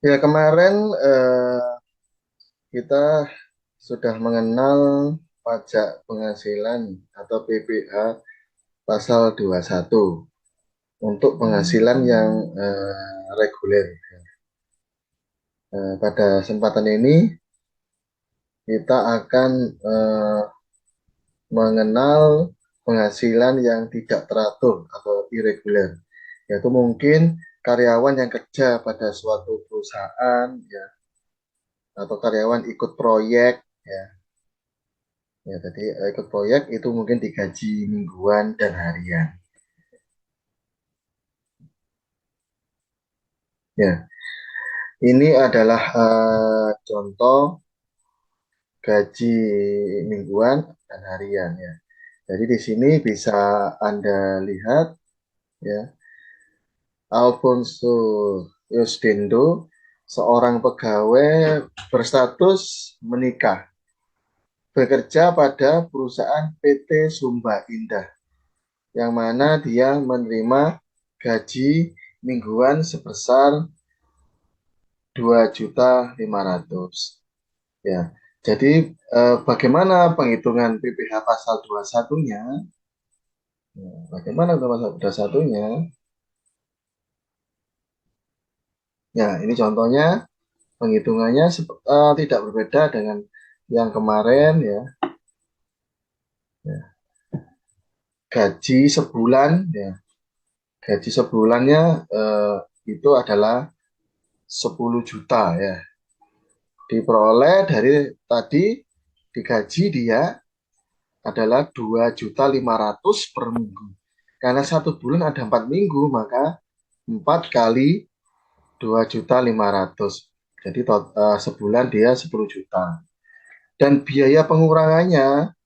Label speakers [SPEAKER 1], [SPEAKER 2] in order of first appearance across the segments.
[SPEAKER 1] Ya, kemarin kita sudah mengenal pajak penghasilan atau PPh pasal 21 untuk penghasilan yang reguler. Pada kesempatan ini kita akan mengenal penghasilan yang tidak teratur atau irregular, yaitu mungkin karyawan yang kerja pada suatu perusahaan ya, atau karyawan ikut proyek ya. Ya, tadi ikut proyek itu mungkin digaji mingguan dan harian. Ya, ini adalah contoh gaji mingguan dan harian ya. Jadi di sini bisa Anda lihat ya, Alfonso Yosdendo, seorang pegawai berstatus menikah, bekerja pada perusahaan PT Sumba Indah, yang mana dia menerima gaji mingguan sebesar 2.500.000 ya. Jadi bagaimana penghitungan PPh pasal 21-nya? Ya, bagaimana pasal 21-nya? Ya, ini contohnya penghitungannya tidak berbeda dengan yang kemarin ya. Ya. Gaji sebulan ya. Gaji sebulannya itu adalah 10 juta ya. Diperoleh dari tadi digaji dia adalah 2.500.000 per minggu. Karena satu bulan ada 4 minggu, maka 4 kali 2.500.000. Jadi sebulan dia 10 juta. Dan biaya pengurangannya,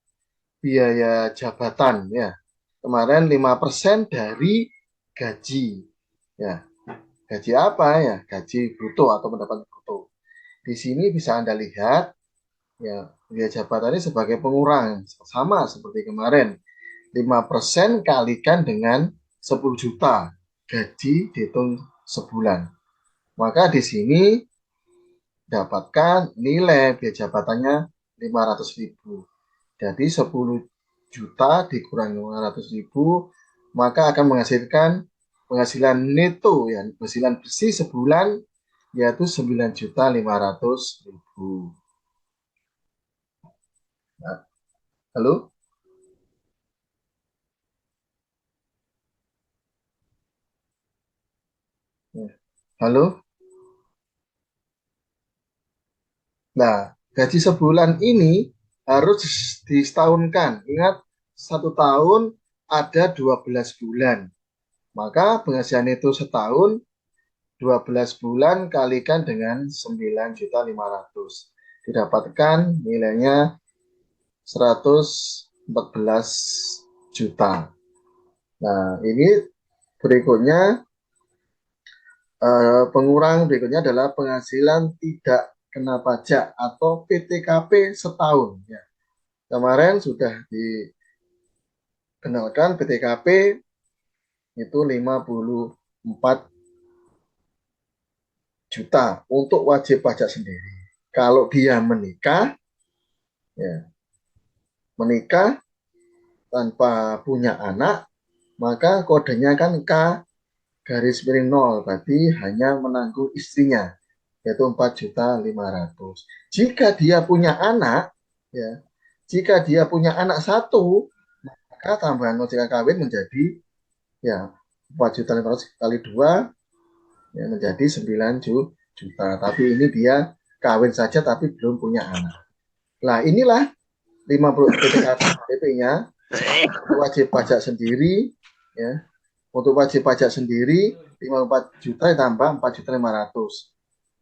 [SPEAKER 1] biaya jabatan ya. Kemarin 5% dari gaji. Ya, gaji apa ya? Gaji bruto atau pendapatan bruto. Di sini bisa Anda lihat ya, biaya jabatan ini sebagai pengurang sama seperti kemarin. 5% kalikan dengan 10 juta gaji dihitung sebulan. Maka di sini dapatkan nilai biaya jabatannya 500.000. Jadi 10 juta dikurangi 500.000 maka akan menghasilkan penghasilan neto ya, penghasilan bersih sebulan yaitu 9.500.000. Nah, halo? Halo? Nah, gaji sebulan ini harus disetahunkan. Ingat, satu tahun ada 12 bulan. Maka penghasilan itu setahun, 12 bulan kalikan dengan 9.500.000. Didapatkan nilainya 114 juta. Nah, ini berikutnya, pengurang berikutnya adalah penghasilan tidak kena pajak atau PTKP setahun. Ya. Kemarin sudah dikenalkan PTKP itu 54 juta untuk wajib pajak sendiri. Kalau dia menikah, ya, menikah tanpa punya anak, maka kodenya kan K garis miring 0, berarti hanya menanggung istrinya, yaitu 4.500.000. Jika dia punya anak, ya, jika dia punya anak satu, maka tambahan ojk kawin menjadi ya 4.500.000 kali 2 ya, menjadi 9 juta. Tapi ini dia kawin saja tapi belum punya anak. Nah, inilah 50 PTKP-nya wajib pajak sendiri ya. Untuk wajib pajak sendiri 54 juta ditambah 4.500.000.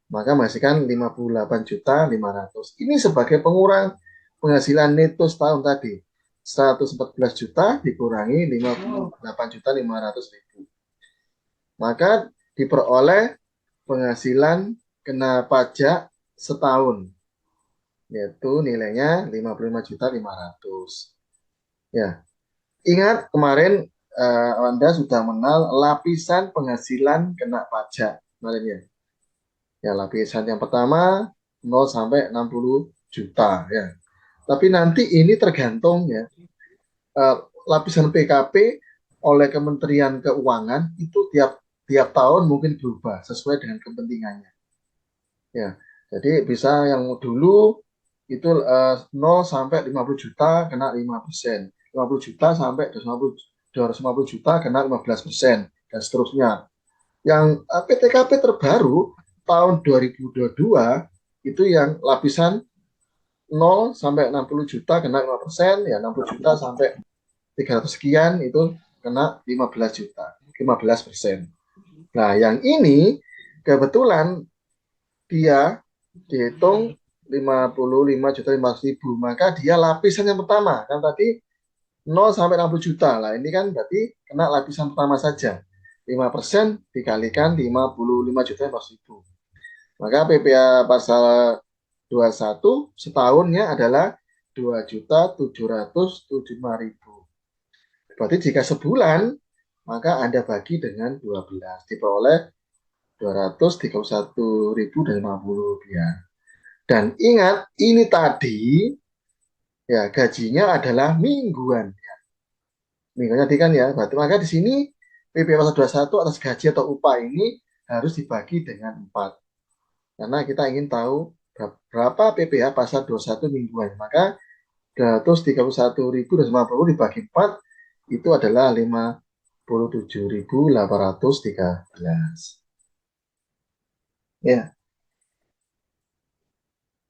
[SPEAKER 1] Maka menghasilkan 58.500.000. Ini sebagai pengurang penghasilan neto setahun tadi. 114 juta dikurangi 58.500.000. Maka diperoleh penghasilan kena pajak setahun, yaitu nilainya 55.500.000. Ya, ingat kemarin Anda sudah mengenal lapisan penghasilan kena pajak kemarin ya. Ya, lapisan yang pertama 0 sampai 60 juta ya. Tapi nanti ini tergantung ya. Lapisan PKP oleh Kementerian Keuangan itu tiap tiap tahun mungkin berubah sesuai dengan kepentingannya. Ya, jadi bisa yang dulu itu 0 sampai 50 juta kena 5%, 50 juta sampai 250 juta kena 15%, dan seterusnya. Yang PTKP terbaru tahun 2022 itu yang lapisan 0 sampai 60 juta kena 5%, ya 60 juta sampai 300 sekian itu kena 15 juta, 15%. Nah, yang ini kebetulan dia dihitung 55 juta 500 ribu, maka dia lapisan yang pertama kan tadi 0 sampai 60 juta lah, ini kan berarti kena lapisan pertama saja, 5% dikalikan 55 juta 500 ribu, maka PPh pasal 21 setahunnya adalah 2.775.000. Berarti jika sebulan maka Anda bagi dengan 12 diperoleh 231.050 rupiah. Dan ingat, ini tadi ya gajinya adalah mingguan. Mingguan tadi kan ya, berarti maka di sini PP pasal 21 atas gaji atau upah ini harus dibagi dengan 4. Karena kita ingin tahu berapa PPh pasal 21 mingguan. Maka 231.250 dibagi 4 itu adalah 57.813. Ya,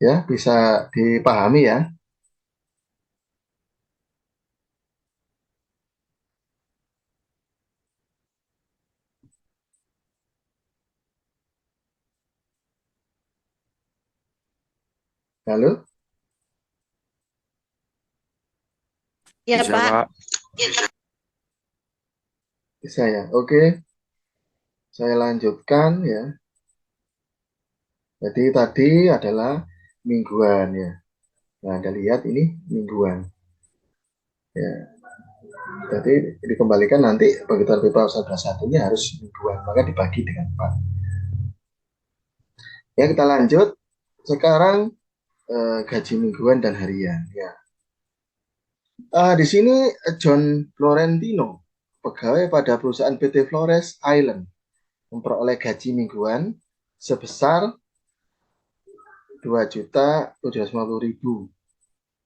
[SPEAKER 1] ya bisa dipahami ya. Lalu
[SPEAKER 2] Ya,
[SPEAKER 3] Bisa,
[SPEAKER 2] Pak.
[SPEAKER 3] Pak.
[SPEAKER 1] bisa ya. Oke, saya lanjutkan ya. Jadi tadi adalah mingguan ya. Nah, Anda lihat ini mingguan. Ya. Jadi dikembalikan nanti penghitungan PP pasal 21-nya harus mingguan, maka dibagi dengan 4. Ya, kita lanjut. Sekarang gaji mingguan dan harian ya. Di sini John Florentino, pegawai pada perusahaan PT Flores Island, memperoleh gaji mingguan sebesar 2.750.000.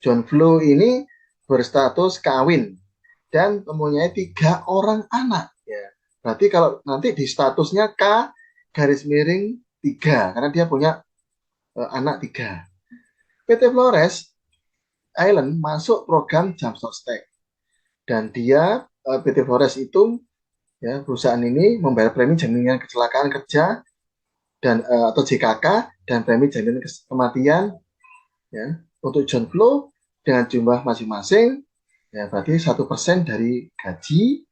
[SPEAKER 1] John Flo ini berstatus kawin dan mempunyai 3 orang anak. Ya, berarti kalau nanti di statusnya K garis miring 3 karena dia punya anak 3. PT Flores Island masuk program Jam Sostek dan dia PT Flores itu ya perusahaan ini membayar premi jaminan kecelakaan kerja dan atau JKK dan premi jaminan kematian ya untuk John Flo dengan jumlah masing-masing ya berarti 1% dari gaji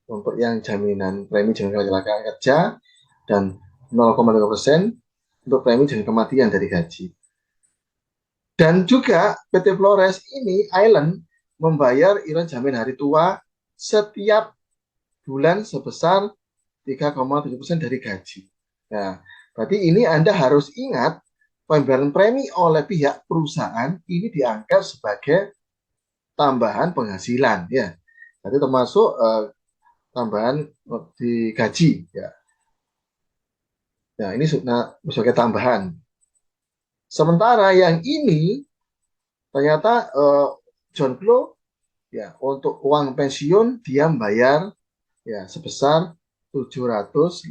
[SPEAKER 1] untuk yang jaminan premi jaminan kecelakaan kerja dan 0,5% untuk premi jaminan kematian dari gaji. Dan juga PT Flores ini Island membayar iuran jaminan hari tua setiap bulan sebesar 3,7% dari gaji. Nah, berarti ini Anda harus ingat pembayaran premi oleh pihak perusahaan ini dianggap sebagai tambahan penghasilan ya. Jadi termasuk tambahan di gaji ya. Nah, ini sebagai tambahan. Sementara yang ini ternyata John Blow ya untuk uang pensiun dia membayar ya sebesar 750.000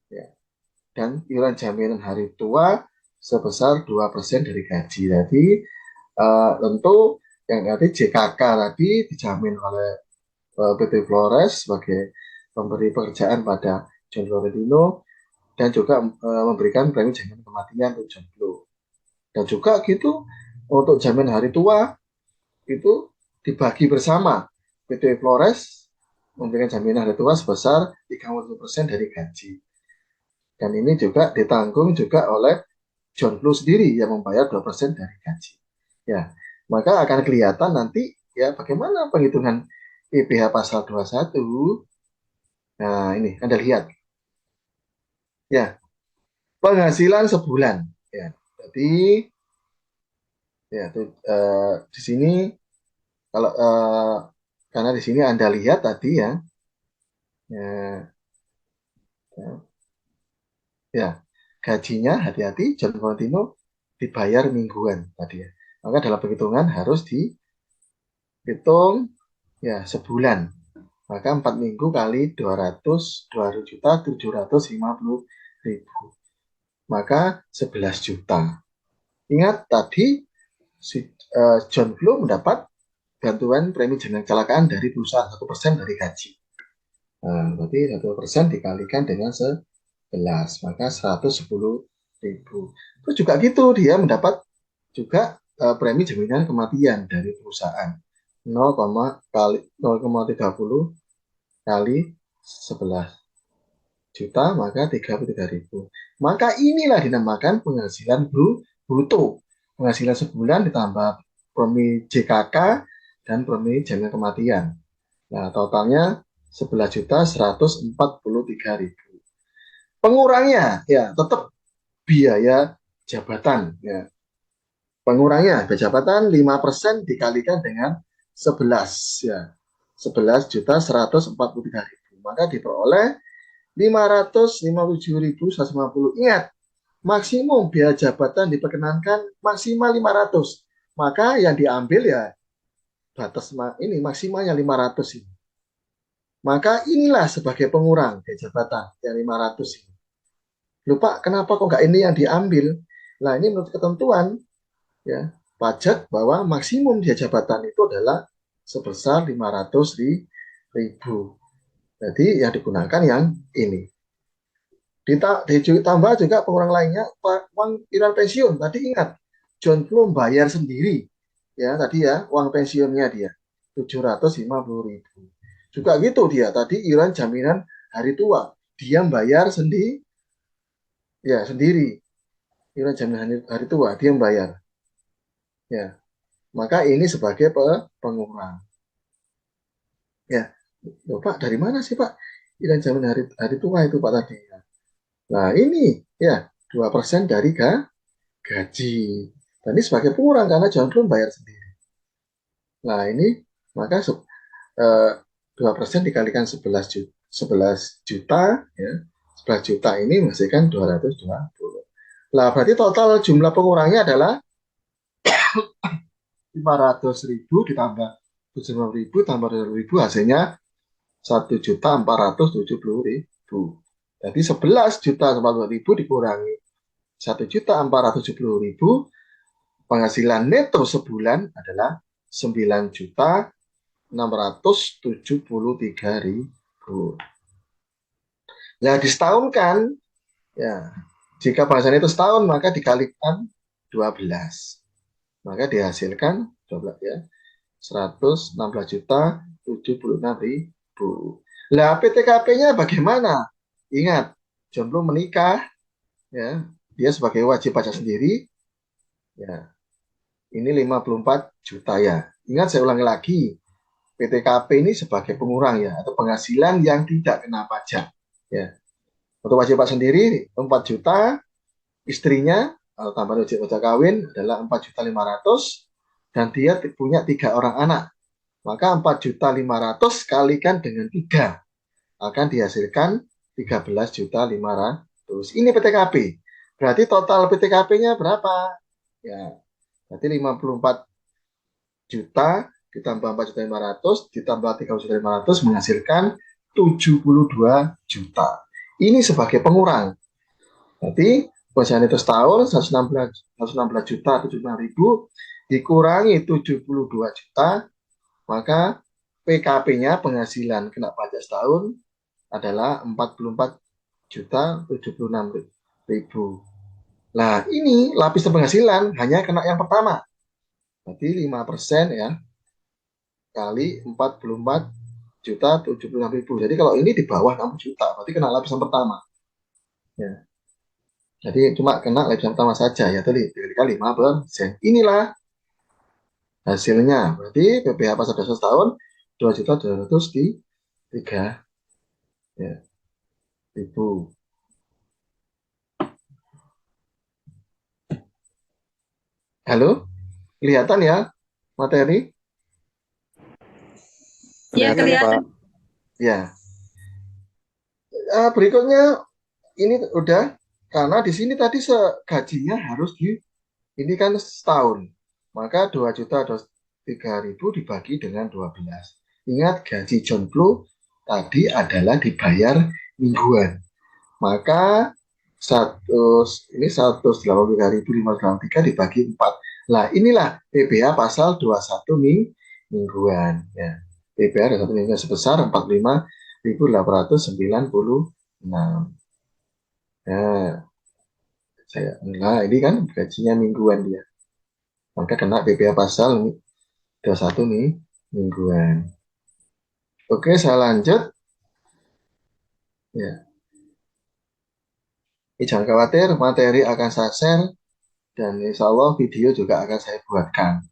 [SPEAKER 1] ya. Dan iuran jaminan hari tua sebesar 2% dari gaji. Jadi tentu yang nanti JKK tadi dijamin oleh PT Flores sebagai pemberi pekerjaan pada John Florentino dan juga memberikan premi jaminan kematian untuk John Blow. Dan juga gitu untuk jaminan hari tua itu dibagi bersama. PT Flores memberikan jaminan hari tua sebesar 30% dari gaji. Dan ini juga ditanggung juga oleh John Blow sendiri yang membayar 2% dari gaji. Ya, maka akan kelihatan nanti ya bagaimana penghitungan PPh pasal 21. Nah, ini Anda lihat. Ya, penghasilan sebulan. Ya, jadi ya tuh, di sini kalau karena di sini Anda lihat tadi ya, ya, ya, ya, gajinya hati-hati John Valentino dibayar mingguan tadi ya. Maka dalam perhitungan harus dihitung ya sebulan. Maka 4 minggu kali 200 juta 750 ribu. Maka 11 juta. Ingat tadi si John belum mendapat bantuan premi jaminan kecelakaan dari perusahaan 1% dari gaji. Nah, berarti 1% dikalikan dengan 11, maka 110 ribu. Terus juga gitu dia mendapat juga premi jaminan kematian dari perusahaan 0,30 kali 11 juta maka 33 ribu. Maka inilah dinamakan penghasilan bruto. Penghasilan sebulan ditambah premi JKK dan premi jaminan kematian. Nah, totalnya 11.143.000. Pengurangnya ya tetap biaya jabatan ya. Pengurangnya biaya jabatan 5% dikalikan dengan 11 ya. 11.143.000. Maka diperoleh 557.150. Ingat, maksimum biaya jabatan diperkenankan maksimal 500. Maka yang diambil ya batas ini maksimalnya 500 ini. Maka inilah sebagai pengurang biaya jabatan yang 500 ini. Lupa kenapa kok nggak ini yang diambil? Nah ini menurut ketentuan ya pajak bahwa maksimum biaya jabatan itu adalah sebesar 500.000. Jadi yang digunakan yang ini. Ditambah juga pengurang lainnya uang iuran pensiun. Tadi ingat John belum bayar sendiri ya tadi ya uang pensiunnya dia 750.000. Juga gitu dia tadi iuran jaminan hari tua dia bayar sendiri ya sendiri iuran jaminan hari tua dia bayar ya maka ini sebagai pengurang ya. Loh, Pak dari mana sih Pak iuran jaminan hari tua itu Pak tadi ya. Nah ini ya 2% dari gaji dan ini sebagai pengurang karena jangan belum bayar sendiri. Nah ini maka 2% dikalikan 11 juta ya 11 juta ini menghasilkan 220. Nah berarti total jumlah pengurangnya adalah 500.000 ditambah 70.000 tambah 20.000 hasilnya 1.470.000. Jadi 11.040.000 dikurangi 1.470.000 penghasilan neto sebulan adalah 9.673.000. Nah di setahun kan ya jika penghasilan itu setahun maka dikalikan 12 maka dihasilkan 12 ya 116.076.000. Lah PTKP-nya bagaimana? Ingat, jomblo menikah ya, dia sebagai wajib pajak sendiri ya. Ini 54 juta ya. Ingat saya ulangi lagi, PTKP ini sebagai pengurang ya atau penghasilan yang tidak kena pajak ya. Untuk wajib pajak sendiri 4 juta, istrinya atau tambahan wajib pajak kawin adalah 4.500.000 dan dia punya 3 orang anak. Maka 4.500.000 kalikan dengan 3 akan dihasilkan 13.500.000. Ini PTKP. Berarti total PTKP-nya berapa? Ya, berarti 54 juta ditambah 4.500.000 ditambah 3.500.000 menghasilkan 72 juta. Ini sebagai pengurang. Berarti penghasilan itu setahun 116 juta 75.000 dikurangi 72 juta maka PKP-nya penghasilan kena pajak setahun adalah 44 juta 76.000. Nah ini lapisan penghasilan hanya kena yang pertama. Berarti 5% ya kali 44 juta 76.000. Jadi kalau ini di bawah 60 juta berarti kena lapisan pertama. Ya. Jadi cuma kena lapisan pertama saja ya tadi dikali 5%. Inilah hasilnya. Berarti PPh pasar dasar setahun 2.203 ya, ribu. Halo, kelihatan ya materi?
[SPEAKER 2] Iya,
[SPEAKER 1] Kelihatan ya?
[SPEAKER 2] kelihatan.
[SPEAKER 1] Ya. Berikutnya ini udah karena di sini tadi gajinya harus ini kan setahun. Maka 2.023.000 dibagi dengan 12. Ingat gaji jomblo tadi adalah dibayar mingguan. Maka ini 183.583 dibagi 4. Lah inilah PBH pasal 21 mingguan ya. PBH 21 mingguan sebesar 45.896. Nah, ini kan gajinya mingguan dia. Maka kena PBH pasal 21 mingguan. Oke, saya lanjut. Ya, ini jangan khawatir, materi akan saya share dan insya Allah video juga akan saya buatkan.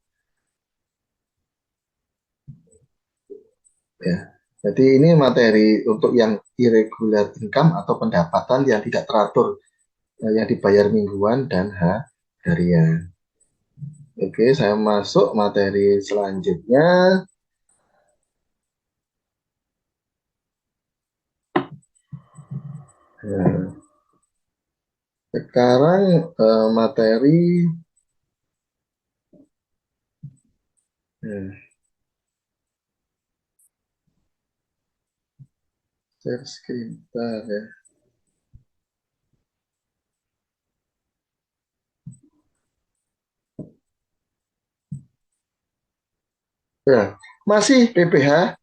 [SPEAKER 1] Ya, jadi ini materi untuk yang irregular income atau pendapatan yang tidak teratur, yang dibayar mingguan dan harian. Oke, saya masuk materi selanjutnya. Nah, sekarang materi share screen. Bentar, ya. Ya, masih PPh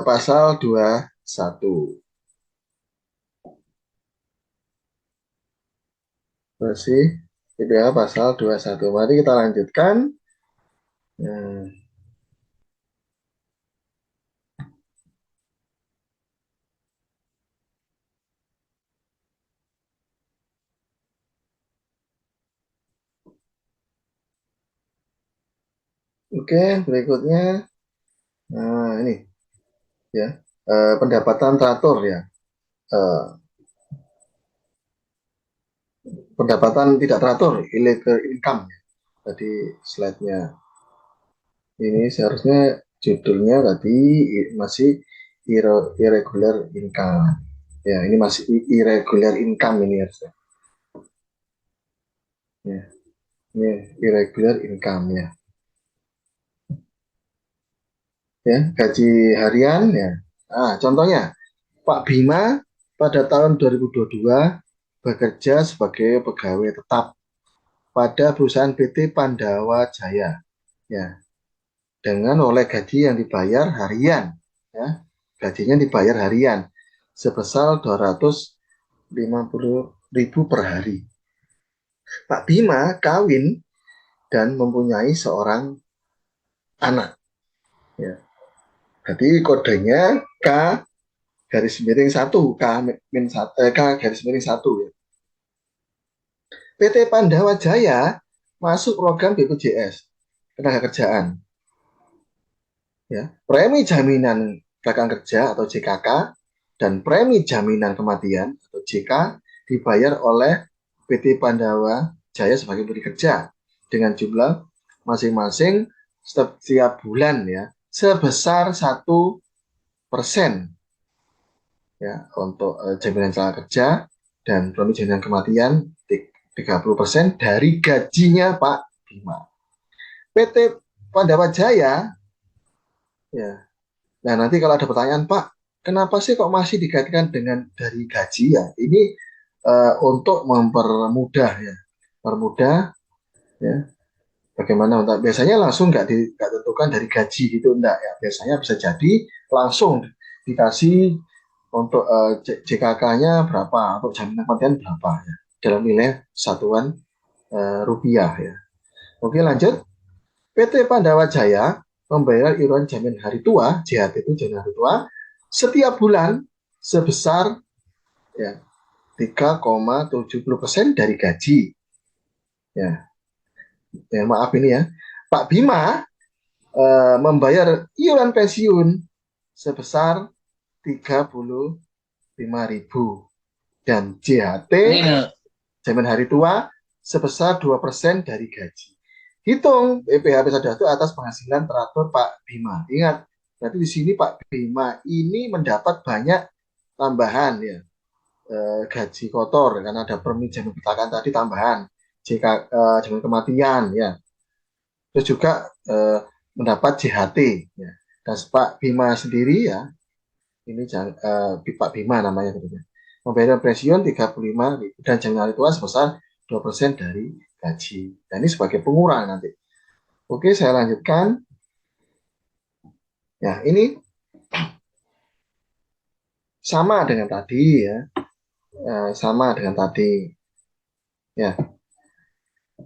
[SPEAKER 1] pasal 21. Masih PPh pasal 21. Mari kita lanjutkan. Oke, berikutnya. Nah, ini ya. Pendapatan teratur ya. Eh, pendapatan tidak teratur, illegal income ya. Tadi slide-nya ini seharusnya judulnya tadi masih irregular income. Ya, ini masih irregular income ini harusnya. Ya, ini irregular income ya. Ya, gaji harian ya. Contohnya Pak Bima pada tahun 2022 bekerja sebagai pegawai tetap pada perusahaan PT Pandawa Jaya ya, dengan oleh gaji yang dibayar harian ya. Gajinya dibayar harian sebesar 250.000 per hari. Pak Bima kawin dan mempunyai seorang anak ya. Jadi kodenya K garis miring 1, K garis miring 1 ya. PT Pandawa Jaya masuk program BPJS Ketenagakerjaan. Ya, premi jaminan kecelakaan kerja atau JKK dan premi jaminan kematian atau JK dibayar oleh PT Pandawa Jaya sebagai pemberi kerja dengan jumlah masing-masing setiap bulan ya sebesar 1% ya untuk jaminan kecelakaan kerja dan premi jaminan kematian 30% dari gajinya Pak Bima. PT Pandawa Jaya ya. Nah, nanti kalau ada pertanyaan, Pak, kenapa sih kok masih dikaitkan dengan dari gaji ya? Ini untuk mempermudah ya. Permudah ya. Bagaimana untuk biasanya langsung nggak ditentukan dari gaji gitu enggak ya. Biasanya bisa jadi langsung dikasih untuk JKK-nya berapa, untuk jaminan kematian berapa ya. Dalam nilai satuan rupiah ya. Oke, lanjut. PT Pandawa Jaya membayar iuran jaminan hari tua, JHT itu jaminan hari tua, setiap bulan sebesar ya 3,70% dari gaji. Ya, maaf ini ya. Pak Bima membayar iuran pensiun sebesar 35.000 dan JHT jaminan hari tua sebesar 2% dari gaji. Hitung PPh P1 itu atas penghasilan teratur Pak Bima. Ingat, berarti di sini Pak Bima ini mendapat banyak tambahan ya, gaji kotor karena ada premi jaminan kecelakaan tadi tambahan, jaminan kematian ya, terus juga mendapat JHT ya. Dan Pak Bima sendiri ya, ini Pak Bima namanya gitu ya, membayar pensiun 35.000 dan jaminan hari tua sebesar 2% dari gaji. Dan ini sebagai pengurang nanti. Oke, saya lanjutkan. Ya, ini sama dengan tadi ya, sama dengan tadi. Ya,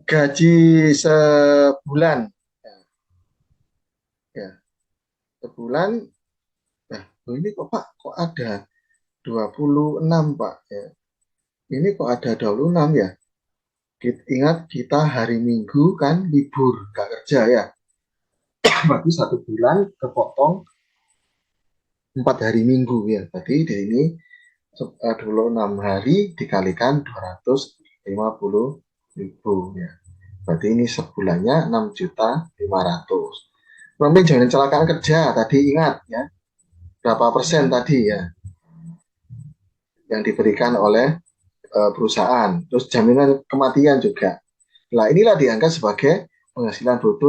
[SPEAKER 1] gaji sebulan, ya, sebulan. Nah, ini kok Pak, kok ada 26 Pak? Ya, ini kok ada 26 ya? Ingat kita hari Minggu kan libur, gak kerja ya. Berarti 1 bulan kepotong 4 hari Minggu ya. Berarti di ini 26 hari dikalikan 250.000 ya. Berarti ini sebulannya 6.500.000. Premi jaminan kecelakaan kerja tadi ingat ya, berapa persen tadi ya yang diberikan oleh perusahaan. Terus jaminan kematian juga. Nah, inilah dianggap sebagai penghasilan bruto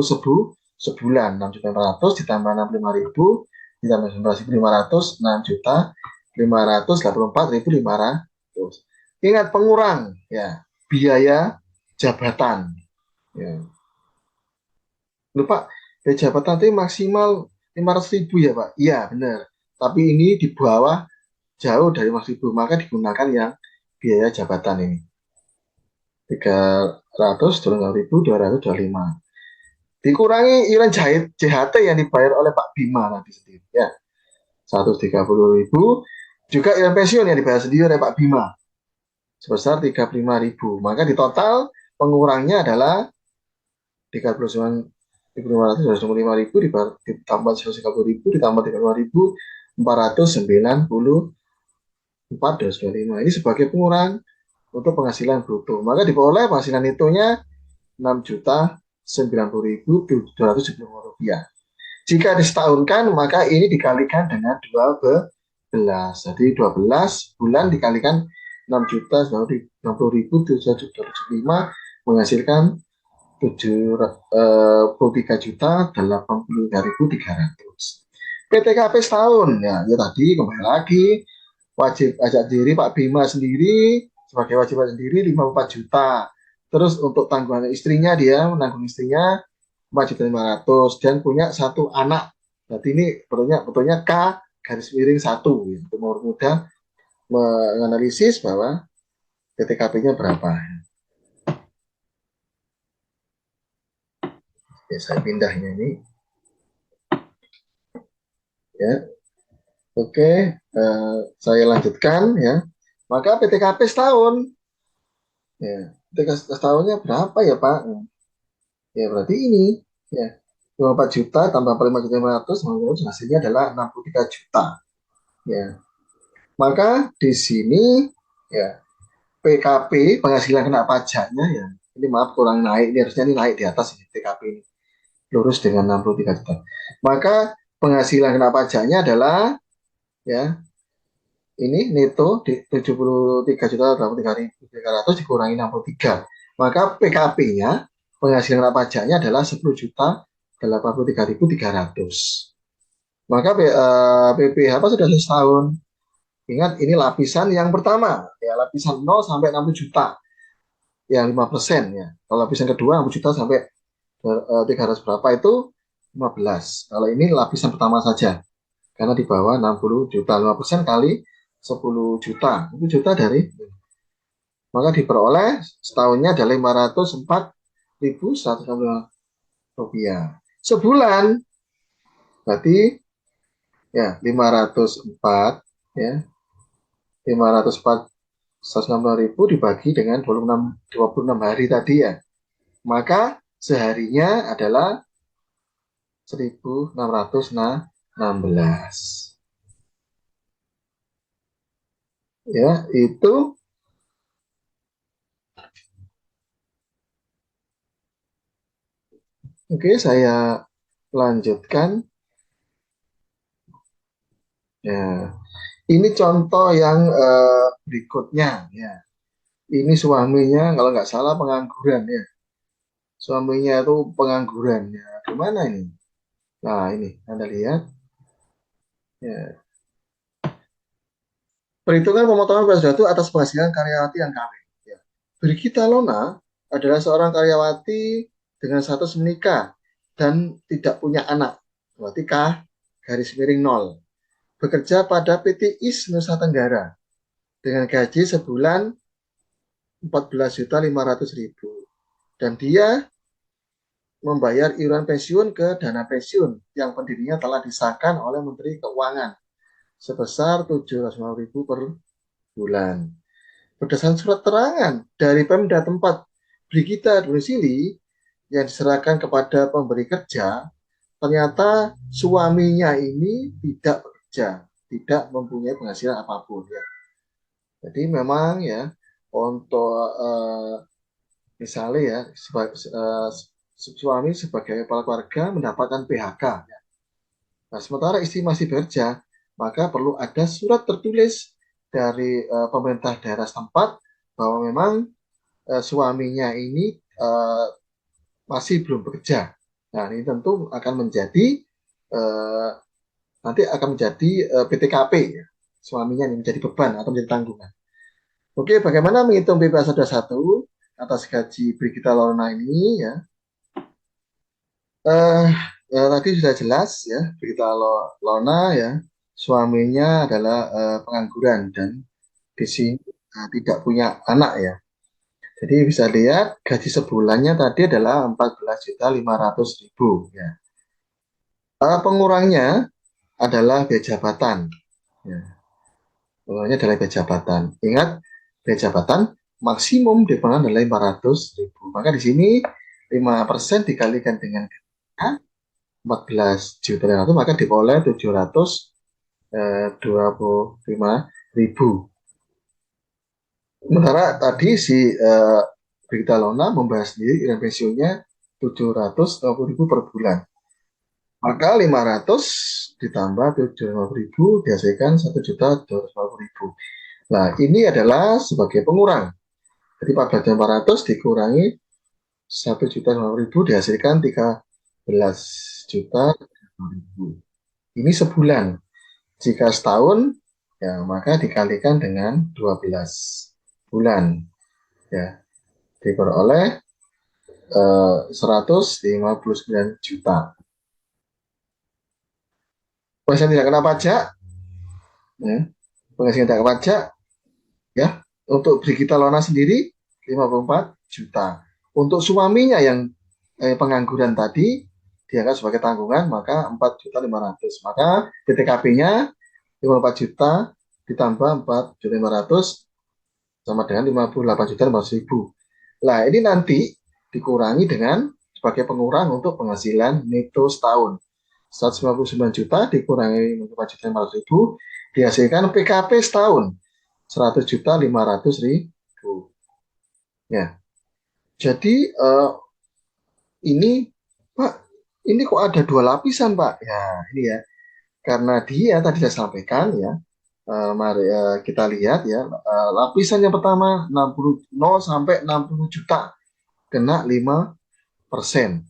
[SPEAKER 1] sebulan 6.500.000 ditambah 65.000 ditambah 19.500 6.584.500. Ingat pengurang ya, biaya jabatan ya. Lupa, biaya jabatan itu maksimal 500.000 ya Pak. Iya benar. Tapi ini di bawah jauh dari 500.000, maka digunakan yang biaya jabatan ini 326.225 dikurangi iuran jahit JHT yang dibayar oleh Pak Bima nanti sendiri ya 130.000, juga iuran pensiun yang dibayar sendiri oleh Pak Bima sebesar 35.000, maka di total pengurangnya adalah 39.525.000 ditambah 130.000 ditambah 35.490.425. Ini sebagai pengurang untuk penghasilan bruto. Maka diperoleh penghasilan netonya 6.090.775 rupiah. Jika disetahunkan, maka ini dikalikan dengan 12. Jadi 12 bulan dikalikan 6.090.775 menghasilkan 73.083.300. PTKP setahun ya, ya tadi kembali lagi wajib pajak diri Pak Bima sendiri sebagai wajib pajak sendiri 54 juta. Terus untuk tanggungan istrinya dia menanggung istrinya 4.500.000 dan punya 1 anak. Berarti ini betulnya K garis miring 1 ya, untuk umur muda menganalisis bahwa PTKP-nya berapa. Ya, saya pindahnya ini ya. Oke, saya lanjutkan ya. Maka PTKP setahun. Ya, PTKP setahunnya berapa ya Pak? Ya berarti ini ya 54 juta tambah 5.500 hasilnya adalah 63 juta. Ya, maka di sini ya PKP penghasilan kena pajaknya ya. Ini maaf kurang naik, ini harusnya ini naik di atas ini PKP ini. Lurus dengan 63 juta. Maka penghasilan kena pajaknya adalah ya ini neto di 73.083.300 dikurangi 63. Maka PKP-nya penghasilan kena pajaknya adalah 10.083.300. Maka PPh apa sudah setahun. Ingat ini lapisan yang pertama ya, lapisan 0 sampai 60 juta yang 5% ya. Kalau lapisan kedua 60 juta sampai 300 berapa itu 15. Kalau ini lapisan pertama saja karena di bawah 60 juta 5% kali 10 juta 1 juta dari, maka diperoleh setahunnya adalah 504.160 rupiah sebulan. Berarti ya 504 ya 504 160.000 dibagi dengan 26 hari tadi ya, maka seharinya adalah 1.616 ya. Itu Oke, saya lanjutkan. Ya, ini contoh yang berikutnya. Ya, ini suaminya kalau nggak salah pengangguran ya. Suaminya itu pengangguran ya. Gimana ini? Nah, ini Anda lihat. Ya. Perhitungan pemotongan upah jatuh atas penghasilan karyawati yang kawin. Ya. Brigita Lona adalah seorang karyawati dengan status menikah dan tidak punya anak. Berarti K garis miring 0. Bekerja pada PT IS Nusa Tenggara dengan gaji sebulan 14.500.000 dan dia membayar iuran pensiun ke dana pensiun yang pendirinya telah disahkan oleh Menteri Keuangan sebesar 750.000 per bulan. Berdasarkan surat terangan dari Pemda tempat Brigita domisili yang diserahkan kepada pemberi kerja, ternyata suaminya ini tidak bekerja, tidak mempunyai penghasilan apapun ya. Jadi memang ya untuk misalnya ya suami sebagai kepala keluarga mendapatkan PHK. Ya. Nah, sementara istri masih bekerja, maka perlu ada surat tertulis dari pemerintah daerah setempat bahwa memang suaminya ini masih belum bekerja. Nah, ini tentu akan menjadi uh, nanti akan menjadi PTKP ya. Suaminya ini menjadi beban atau menjadi tanggungan. Oke, bagaimana menghitung BPS 21 atas gaji Brigita Lorna ini ya? Eh, tadi sudah jelas ya, Brigita Lorna ya, suaminya adalah pengangguran dan di sini tidak punya anak ya. Jadi bisa lihat gaji sebulannya tadi adalah 14.500.000 ya. Pengurangnya adalah biaya jabatan. Ya. Pengurangnya adalah biaya jabatan. Ingat, biaya jabatan maksimum dipengaruhi adalah 500.000. Maka di sini 5% dikalikan dengan 14 juta itu maka diperoleh 725.000. Sementara tadi si Brigita Lona membahas sendiri iuran pensiunnya 720.000 per bulan. Maka 500 ditambah 750.000 dihasilkan 1.250.000. Nah, ini adalah sebagai pengurang. Jadi 14.400 dikurangi 1.050.000 dihasilkan 13.000.000. Ini sebulan. Jika setahun, ya maka dikalikan dengan 12 bulan. Ya, diperoleh 159 juta. Penghasilan tidak kena pajak, ya. Penghasilan tidak kena pajak, ya. Untuk Brigita Lona sendiri 54 juta. Untuk suaminya yang pengangguran tadi dianggap sebagai tanggungan maka 4.500.000. Maka PTKP-nya 54 juta ditambah 4.500.000 sama dengan 58.500.000. Nah, ini nanti dikurangi dengan sebagai pengurang untuk penghasilan neto setahun. 159 juta dikurangi 4.500.000 dihasilkan PKP setahun 100.500.000. Ya, jadi ini Pak, ini kok ada dua lapisan Pak? Ya, ini ya, karena dia tadi saya sampaikan ya, mari kita lihat ya, lapisan yang pertama 60 0 sampai 60 juta kena 5%.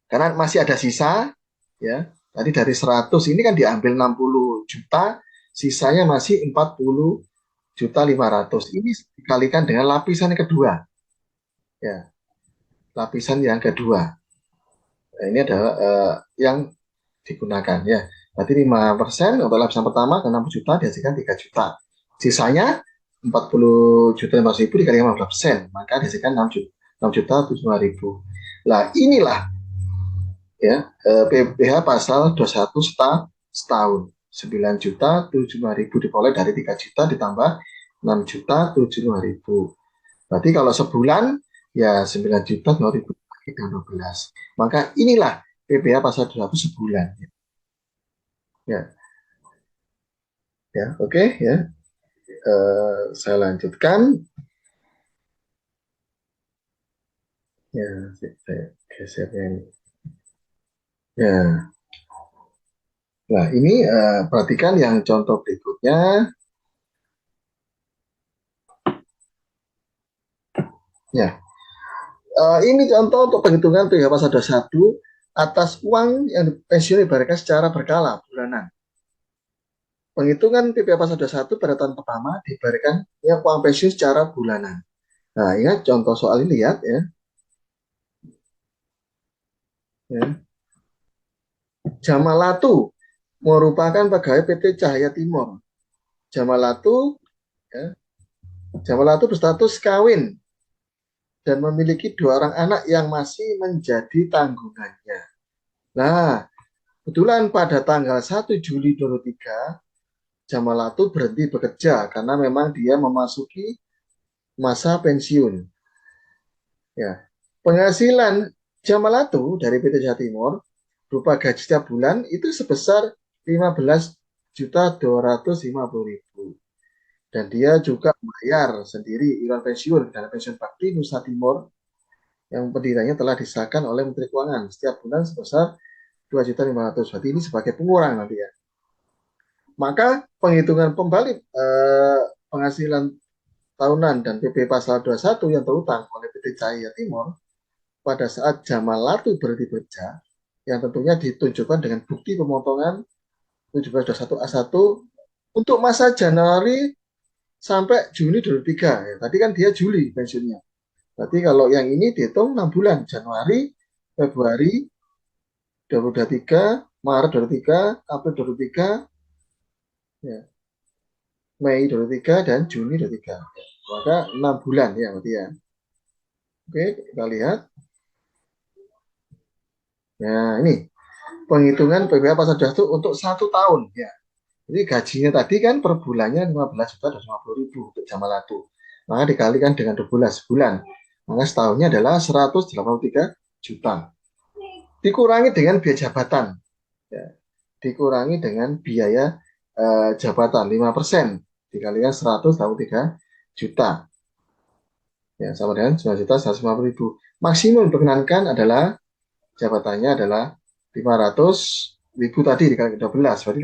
[SPEAKER 1] Karena masih ada sisa ya. Tadi dari 100 ini kan diambil 60 juta, sisanya masih 40.500.000. Ini dikalikan dengan lapisan yang kedua. Ya, lapisan yang kedua. Nah, ini adalah yang digunakan ya. Berarti 5% untuk lapisan pertama ke 60 juta dihasilkan 3 juta. Sisanya 40.500.000 dikali 15%, maka dihasilkan 6 juta 75.000. Nah, inilah ya PPh pasal 21 setahun 9 juta 75.000 diperoleh dari 3 juta ditambah 6 juta 75.000. Berarti kalau sebulan ya 9 juta 2.000 dan 12. Maka inilah PPh pasal 21 sebulan. Ya, ya, oke ya. Saya lanjutkan. Ya, saya gesernya ini. Ya, nah ini perhatikan yang contoh berikutnya. Ya, ini contoh untuk penghitungan PH pasal 21 atas uang yang pensiun ibaratkan secara berkala bulanan. Penghitungan PPh pasal 21 pada tahun pertama diibaratkan yang uang pensiun secara bulanan. Nah, ingat contoh soal ini lihat ya. Ya. Jamalatu merupakan pegawai PT Cahaya Timur. Jamalatu ya, Jamalatu berstatus kawin dan memiliki 2 orang anak yang masih menjadi tanggungannya. Nah, kebetulan pada tanggal 1 Juli 2023 Jamalatu berhenti bekerja karena memang dia memasuki masa pensiun. Ya. Penghasilan Jamalatu dari PT Jawa Timur berupa gaji setiap bulan itu sebesar 15.250.000. Dan dia juga membayar sendiri iuran pensiun dan pensiun bakti Nusa Timur yang pendiriannya telah disahkan oleh Menteri Keuangan setiap bulan sebesar 2.500.000. Berarti ini sebagai pengurang nanti ya. Maka penghitungan kembali penghasilan tahunan dan PP pasal 21 yang terutang oleh PT Cahaya Timur pada saat Jamalatu berhenti bekerja yang tentunya ditunjukkan dengan bukti pemotongan 1721A1 untuk masa Januari sampai Juni 2023. Ya, tadi kan dia Juli pensiunnya. Berarti kalau yang ini dihitung 6 bulan. Januari, Februari 2023, Maret 2023, April 2023, ya, Mei 2023, dan Juni 2023. Maka 6 bulan ya berarti ya. Oke, kita lihat. Nah, ini penghitungan PPh pasal 21 untuk 1 tahun ya. Jadi gajinya tadi kan per bulannya 15.250.000 untuk Jamalatu. Maka dikalikan dengan 12 bulan. Maka setahunnya adalah 183 juta. Dikurangi dengan biaya jabatan. Ya. Dikurangi dengan biaya jabatan 5%. Dikalikan 183 juta. Ya, sama dengan 9.150.000. Maksimum diperkenankan adalah jabatannya adalah 500.000 tadi dikalikan 12. Berarti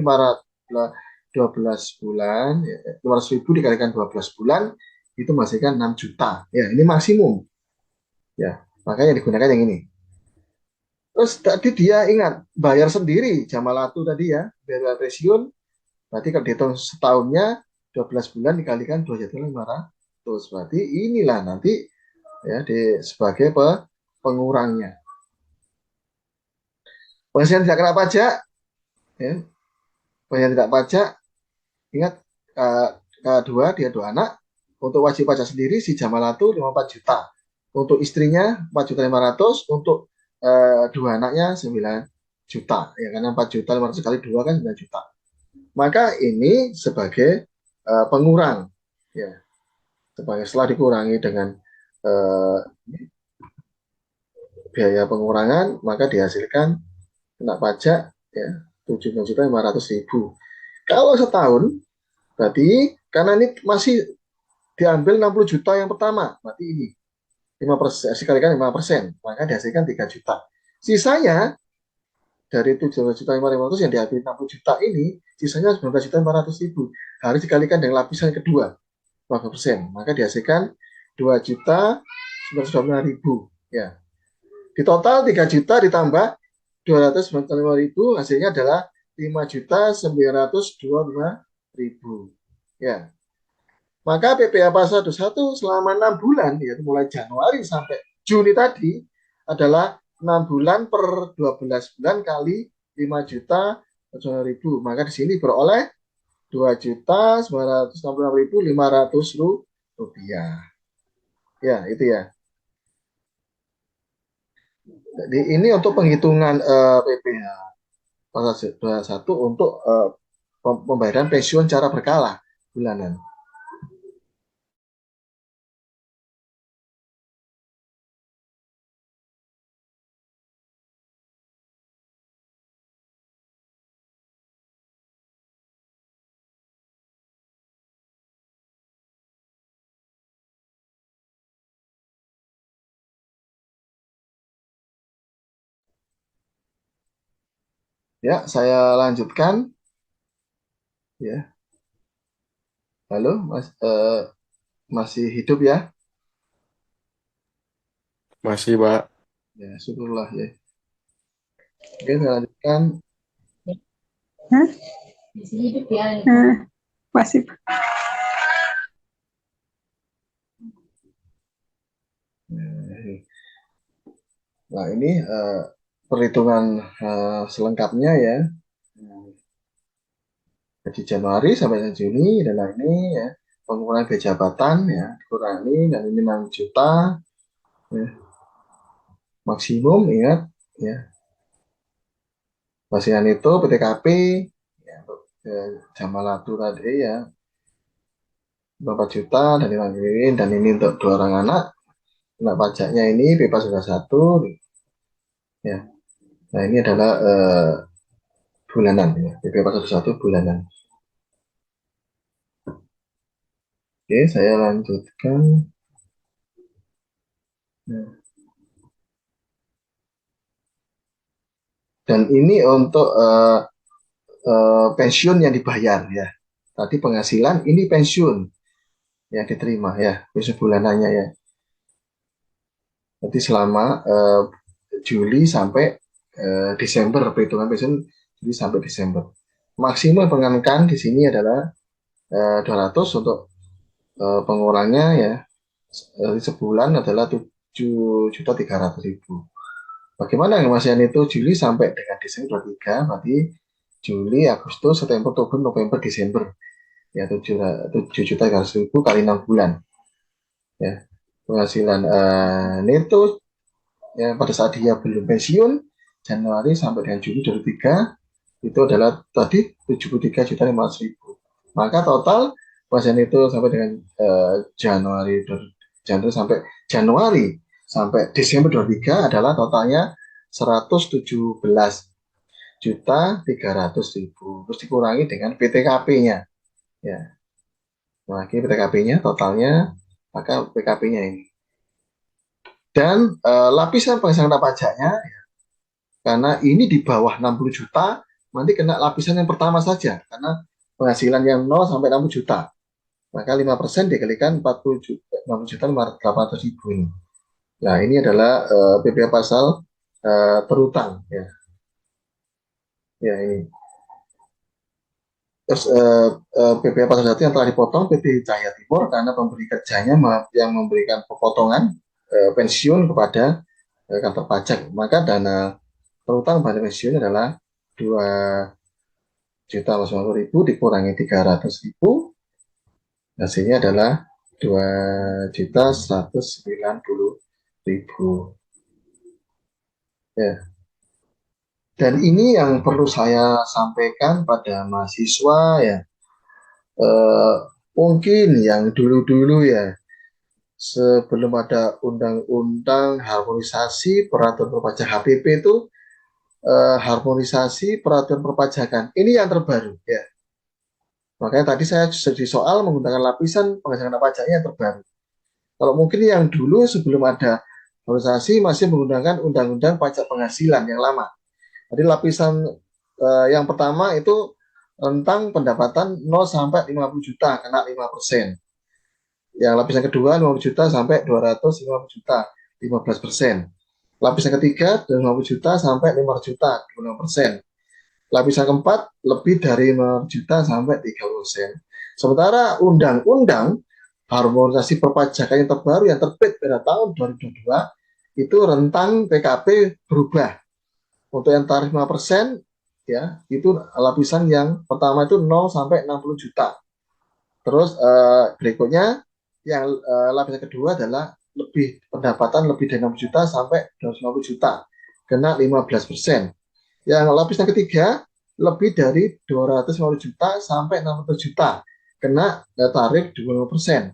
[SPEAKER 1] 12 bulan, ya, 500.000 dikalikan 12 bulan, itu menghasilkan 6 juta. Ya, ini maksimum. Ya, makanya digunakan yang ini. Terus tadi dia ingat, bayar sendiri Jamalatu tadi ya, biaya pensiun, berarti kalau dihitung setahunnya, 12 bulan dikalikan 2.500.000. Berarti inilah nanti ya sebagai pengurangnya. Penghasilan tidak kena pajak, ya, penghasilan tidak pajak, ingat kedua dia 2 anak. Untuk wajib pajak sendiri si Jamalatu 54 juta. Untuk istrinya 4.500.000. Untuk 2 anaknya 9 juta. Ya karena 4.500.000 kali 2 kan 9 juta. Maka ini sebagai pengurang. Ya, setelah dikurangi dengan biaya pengurangan, maka dihasilkan kena pajak ya 7.500.000. Kalau setahun berarti karena ini masih diambil 60 juta yang pertama, berarti ini 5% sekalikan 5%, maka dihasilkan 3 juta. Sisanya dari 7.500.000 yang diambil 60 juta ini, sisanya 19.500.000 harus dikalikan dengan lapisan kedua 5%, maka dihasilkan 2.925.000 ya. Di total 3 juta ditambah 295.000 hasilnya adalah 5.925.000 ya. Maka PPh pasal 21 selama 6 bulan, yaitu mulai Januari sampai Juni tadi, adalah 6 bulan per 12 bulan kali 5.000.000. Maka di sini beroleh 2.966.500 rupiah. Ya, itu ya. Jadi ini untuk penghitungan PPh pasal 21 untuk pembayaran pensiun cara berkala bulanan. Ya, saya lanjutkan. Ya, halo, Mas, masih hidup ya?
[SPEAKER 3] Masih, Pak.
[SPEAKER 1] Ya, syukurlah ya. Oke, saya lanjutkan.
[SPEAKER 2] Hah? Masih.
[SPEAKER 1] Nah, ini perhitungan selengkapnya ya. Jadi Januari sampai Juni adalah ini ya. Pengurangan biaya jabatan ya, dikurangi dan ini 6 juta ya. Maksimum ingat ya. Pasien itu PTKP ya, untuk Jamalatul tadi ya 4 juta dan dimandirin dan ini untuk 2 orang anak. Nah, pajaknya ini bebas sudah satu ya. Nah, ini adalah bulanan ya. Bebas satu bulanan. Oke, saya lanjutkan. Nah, dan ini untuk pensiun yang dibayar ya. Tadi penghasilan, ini pensiun yang diterima ya, pensiun bulanannya ya. Jadi selama Juli sampai Desember, perhitungan pensiun Juli sampai Desember. Maksimal pengenkan di sini adalah 200 untuk pengurangnya ya. Sebulan adalah 7.300.000. Bagaimana kemasian itu Juli sampai dengan Desember 23, berarti Juli, Agustus, September, Oktober, November, Desember. Ya 7.300.000 kali 6 bulan. Ya, penghasilan neto ya pada saat dia belum pensiun Januari sampai dengan Juni 2023 itu adalah tadi 73.500.000. Maka total penghasilan itu sampai dengan Januari sampai Desember 2023 adalah totalnya 117.300.000 terus dikurangi dengan PTKP-nya ya. Nah, ini PTKP-nya totalnya maka PKP-nya ini. Dan lapisan penghasilan pajaknya karena ini di bawah 60 juta nanti kena lapisan yang pertama saja karena penghasilan yang 0 sampai 60 juta. Maka 5% dikalikan 40 juta, 60 juta 800 ribu ini. Nah, ini adalah PPh pasal terutang ya. Ya ini. Terus PPh pasal 1 yang telah dipotong PT Cahaya Timur karena pemberi kerjanya yang memberikan pemotongan pensiun kepada kantor pajak. Maka dana terutang pada pensiun adalah 2.050.000 dikurangi 300.000 hasilnya adalah 2.190.000 ya. Dan ini yang perlu saya sampaikan pada mahasiswa ya, mungkin yang dulu-dulu ya, sebelum ada undang-undang harmonisasi peraturan perpajak HPP itu harmonisasi peraturan perpajakan ini yang terbaru ya. Makanya tadi saya di soal menggunakan lapisan penghasilan pajaknya yang terbaru. Kalau mungkin yang dulu sebelum ada harmonisasi masih menggunakan undang-undang pajak penghasilan yang lama. Jadi lapisan yang pertama itu rentang pendapatan 0 sampai 50 juta kena 5%. Yang lapisan kedua 50 juta sampai 250 juta 15%. Lapisan ketiga 50 juta sampai 500 juta 25%. Lapisan keempat lebih dari 5 juta sampai 30%. Sementara undang-undang harmonisasi perpajakan yang terbaru yang terbit pada tahun 2022 itu rentang PKP berubah. Untuk yang tarif 5% ya, itu lapisan yang pertama itu 0 sampai 60 juta. Terus berikutnya yang lapisan kedua adalah pendapatan lebih dari 60 juta sampai 250 juta. Kena 15%. Yang lapisan ketiga lebih dari 250 juta sampai 60 juta. Kena tarif 20%.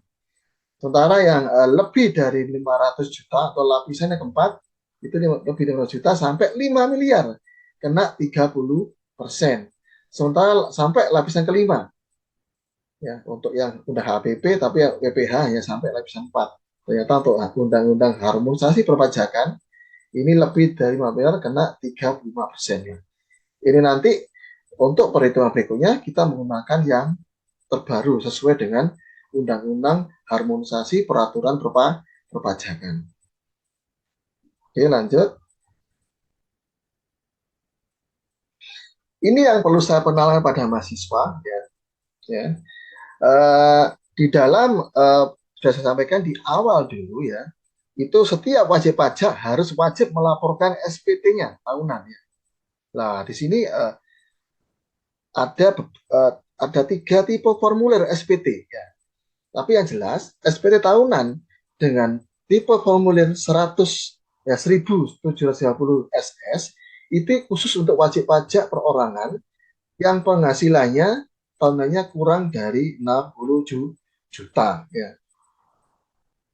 [SPEAKER 1] Sementara yang lebih dari 500 juta atau lapisan yang keempat itu lebih dari 500 juta sampai 5 miliar kena 30%. Sementara sampai lapisan kelima ya untuk yang udah HPP tapi yang PPh hanya sampai lapisan 4. Ternyata untuk undang-undang harmonisasi perpajakan ini lebih dari 5 miliar kena 35% ya. Ini nanti untuk perhitungan berikutnya kita menggunakan yang terbaru sesuai dengan Undang-Undang Harmonisasi Peraturan Perpajakan. Oke, lanjut. Ini yang perlu saya penalkan pada mahasiswa, ya. Di dalam sudah saya sampaikan di awal dulu ya, itu setiap wajib pajak harus wajib melaporkan SPT-nya tahunan ya. Nah, di sini ada ada 3 tipe formulir SPT ya. Tapi yang jelas SPT tahunan dengan tipe formulir 100 ya 1750 SS itu khusus untuk wajib pajak perorangan yang penghasilannya tahunannya kurang dari 60 juta ya.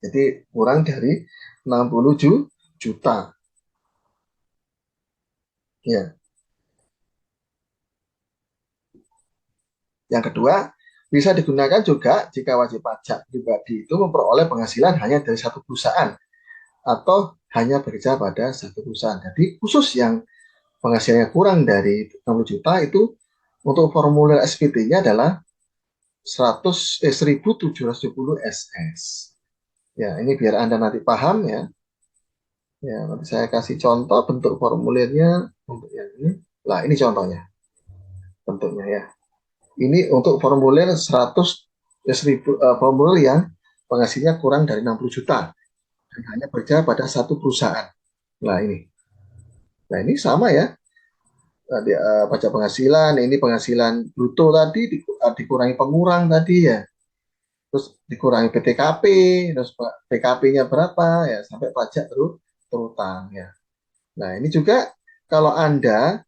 [SPEAKER 1] Jadi kurang dari 60 juta. Ya. Yang kedua, bisa digunakan juga jika wajib pajak pribadi itu memperoleh penghasilan hanya dari satu perusahaan atau hanya bekerja pada satu perusahaan. Jadi khusus yang penghasilannya kurang dari 60 juta itu untuk formulir SPT-nya adalah 1770 SS. Ya, ini biar Anda nanti paham ya. Ya, nanti saya kasih contoh bentuk formulirnya untuk yang ini. Nah, ini contohnya bentuknya ya. Ini untuk formulir 100 formulir yang penghasilnya kurang dari 60 juta dan hanya bekerja pada satu perusahaan. Nah, ini. Nah, ini sama ya. Pajak penghasilan, ini penghasilan bruto tadi dikurangi pengurang tadi ya. Terus dikurangi PTKP, terus PKP-nya berapa ya sampai pajak terutang ya. Nah, ini juga kalau Anda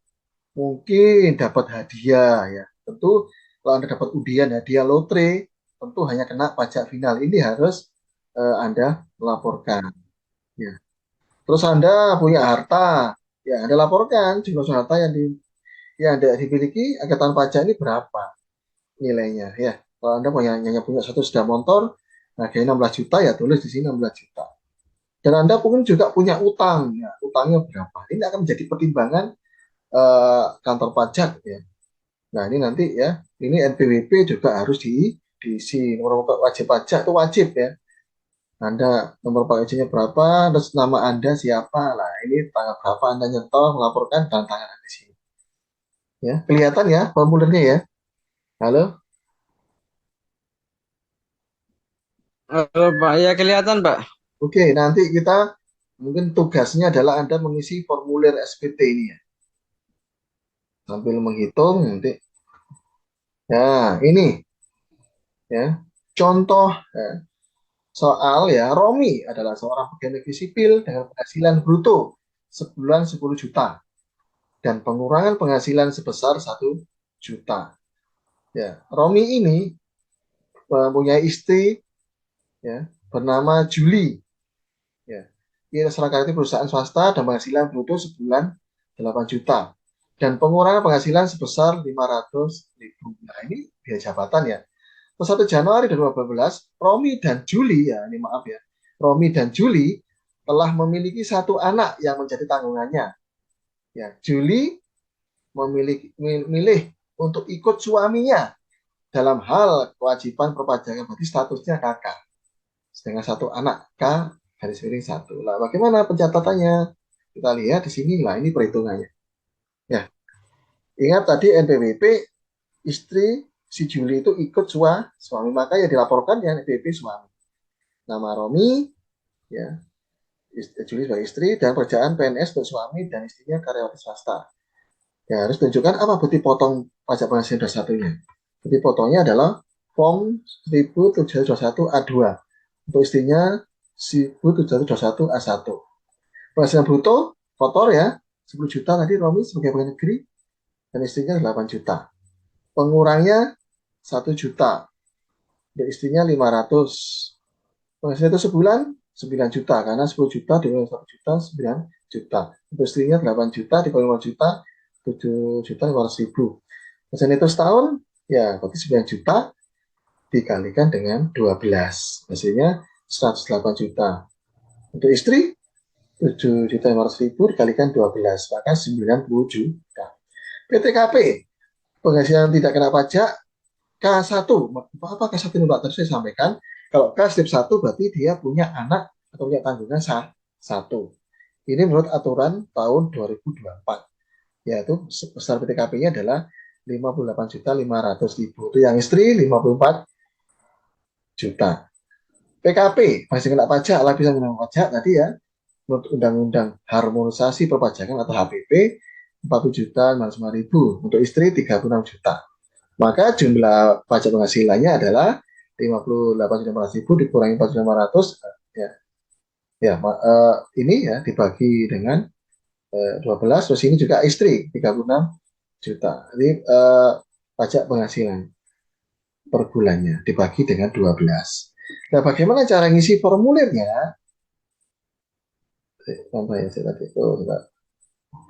[SPEAKER 1] mungkin dapat hadiah ya. Tentu kalau Anda dapat undian hadiah lotre, tentu hanya kena pajak final. Ini harus Anda laporkan. Ya. Terus Anda punya harta, ya Anda laporkan jumlah harta yang Anda dimiliki anggaran pajak ini berapa nilainya ya. Kalau Anda punya satu sepeda motor, harganya 16 juta ya tulis di sini 16 juta. Dan Anda mungkin juga punya utang, ya utangnya berapa. Ini akan menjadi pertimbangan kantor pajak ya. Nah ini nanti ya, ini NPWP juga harus diisi nomor wajib pajak itu wajib ya. Anda nomor pajaknya berapa, terus nama Anda siapa, lah ini tanggal berapa Anda nyetor, melaporkan dan tangan di sini. Ya, kelihatan ya formulirnya ya. Halo,
[SPEAKER 3] Halo Pak, ya kelihatan Pak.
[SPEAKER 1] oke nanti kita mungkin tugasnya adalah Anda mengisi formulir SPT ini ya, sambil menghitung nanti. Nah ini ya contoh ya, soal ya Romi adalah seorang pegawai negeri sipil dengan penghasilan bruto sebulan 10 juta dan pengurangan penghasilan sebesar 1 juta. Ya, Romi ini mempunyai istri ya bernama Juli. Ya, ini serangkaian perusahaan swasta dan penghasilan bruto sebulan 8 juta dan pengurangan penghasilan sebesar 500 ribu. Nah, ini biaya jabatan ya. Per 1 Januari 2018, Romi dan Juli ya, ini maaf ya. Romi dan Juli telah memiliki satu anak yang menjadi tanggungannya. Ya, Juli memilih untuk ikut suaminya dalam hal kewajiban perpajakan, berarti statusnya kakak. Sedangkan satu anak K garis miring 1. Nah, bagaimana pencatatannya? Kita lihat di sini lah, ini perhitungannya. Ya, ingat tadi NPWP istri si Juli itu ikut suami, maka yang dilaporkan ya NPWP suami. Nama Romi, ya, Juli sebagai istri dan pekerjaan PNS untuk suami dan istrinya karyawan swasta. Ya, harus tunjukkan apa bukti potong pajak penghasilan satunya. Bukti potongnya adalah Form 1721 A2 untuk istrinya 1721 A1. Penghasilan bruto kotor ya 10 juta tadi Romi sebagai pegawai negeri dan istrinya 8 juta. Pengurangnya 1 juta. Untuk istrinya 500. Penghasilan itu sebulan 9 juta karena 10 juta dikali 1 juta 9 juta. Untuk istrinya 8 juta dikali 5 juta 7 juta 500 ribu. Penghasilan itu setahun ya berarti 9 juta dikalikan dengan 12. Hasilnya 108 juta. Untuk istri 7 juta 500 ribu dikalikan 12 maka 90 juta. PTKP, penghasilan tidak kena pajak K1. Apa K1 ini Pak? Tadi saya sampaikan, kalau K step 1 berarti dia punya anak atau punya tanggungan satu. Ini menurut aturan tahun 2024, yaitu besar PTKP-nya adalah 58.500.000. Itu yang istri 54 juta. PKP masih kena pajak, lapisan kena pajak tadi ya, menurut Undang-Undang Harmonisasi Perpajakan atau HPP 40.505.000, untuk istri 36 juta. Maka jumlah pajak penghasilannya adalah 58.500.000 dikurangi 4.500, ya, ya ini ya dibagi dengan 12, terus ini juga istri 36 juta. Jadi pajak penghasilan per bulannya dibagi dengan 12. Nah, bagaimana cara ngisi formulirnya? Contoh ya saya tadi itu,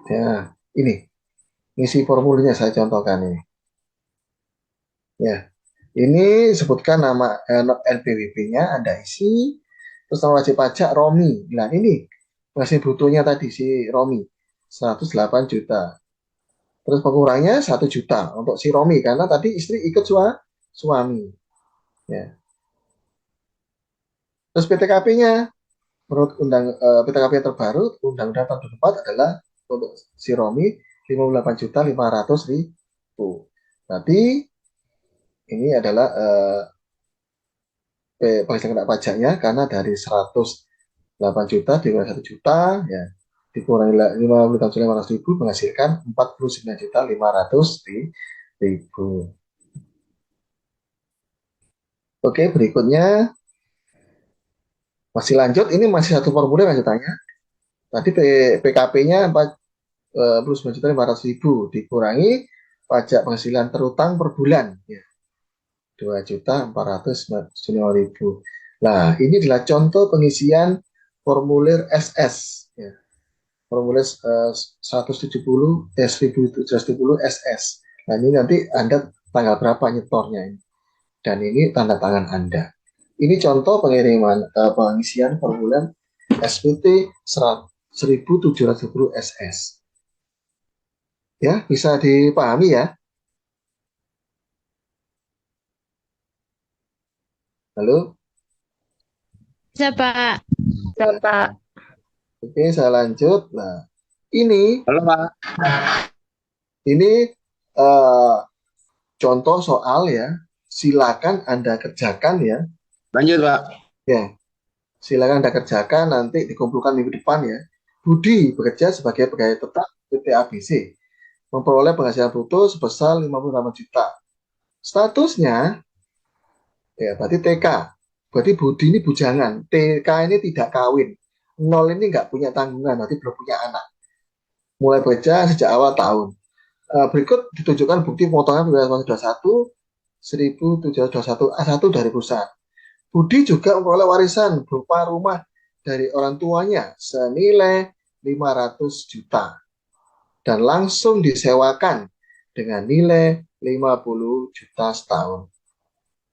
[SPEAKER 1] ya ini ngisi formulirnya saya contohkan ini. Ya, ini sebutkan nama NPWP-nya, Anda isi, terus nama wajib pajak Romi. Nah, ini masih butuhnya tadi si Romi 108 juta. Terus pengurangnya 1 juta untuk si Romi karena tadi istri ikut suami. Ya. Terus PTKP-nya menurut PTKP yang terbaru Undang-Undang tahun 2004 adalah untuk si Romi 58.500.000. Berarti ini adalah penghasilan kena pajaknya karena dari 108 juta dikurangi 1 juta ya dikurangi 58.500.000 menghasilkan 49.500.000. Oke, berikutnya masih lanjut, ini masih satu formulir lanjutannya. Tadi PKP-nya 49.500.000 dikurangi pajak penghasilan terutang per bulan ya 2.495.000. Nah, ini adalah contoh pengisian formulir SS ya. Formulir 1770 SS. Nah, ini nanti Anda tanggal berapa nyetornya ini. Dan ini tanda tangan Anda. Ini contoh pengiriman pengisian formulir SPT 1770 SS. Ya, bisa dipahami ya. Halo?
[SPEAKER 4] Bisa, Pak.
[SPEAKER 2] Bisa, Pak.
[SPEAKER 1] Oke, saya lanjut. Nah, ini
[SPEAKER 3] Halo, Pak.
[SPEAKER 1] ini uh, contoh soal ya. Silakan Anda kerjakan ya.
[SPEAKER 3] Lanjut, Pak.
[SPEAKER 1] Ya, silakan Anda kerjakan nanti dikumpulkan minggu depan ya. Budi bekerja sebagai pegawai tetap PT ABC, memperoleh penghasilan bruto sebesar 58 juta. Statusnya ya berarti TK. Berarti Budi ini bujangan. TK ini tidak kawin. Nol ini nggak punya tanggungan, berarti belum punya anak. Mulai bekerja sejak awal tahun. Berikut ditunjukkan bukti pemotongan pembayaran 1721 A1 dari perusahaan. Budi juga memperoleh warisan berupa rumah dari orang tuanya senilai 500 juta dan langsung disewakan dengan nilai 50 juta setahun.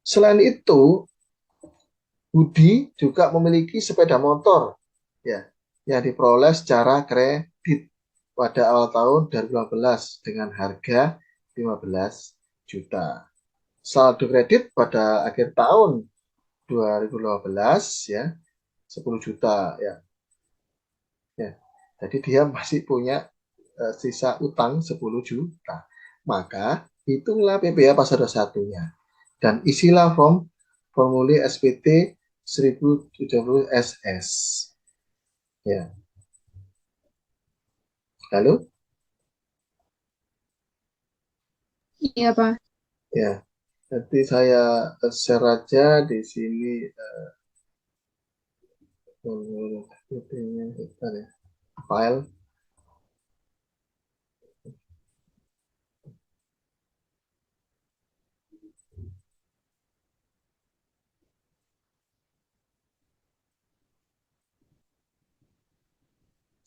[SPEAKER 1] Selain itu, Budi juga memiliki sepeda motor ya yang diperoleh secara kredit pada awal tahun 2015 dengan harga 15 juta. Saldo kredit pada akhir tahun 2015 ya 10 juta ya. Ya. Jadi dia masih punya sisa utang 10 juta. Maka hitunglah PPh pasar 21-nya dan isilah formulir SPT 1070 SS. Ya. Lalu
[SPEAKER 4] Iya, Pak.
[SPEAKER 1] ya, nanti saya share aja di sini formulir SPT-nya ya. File.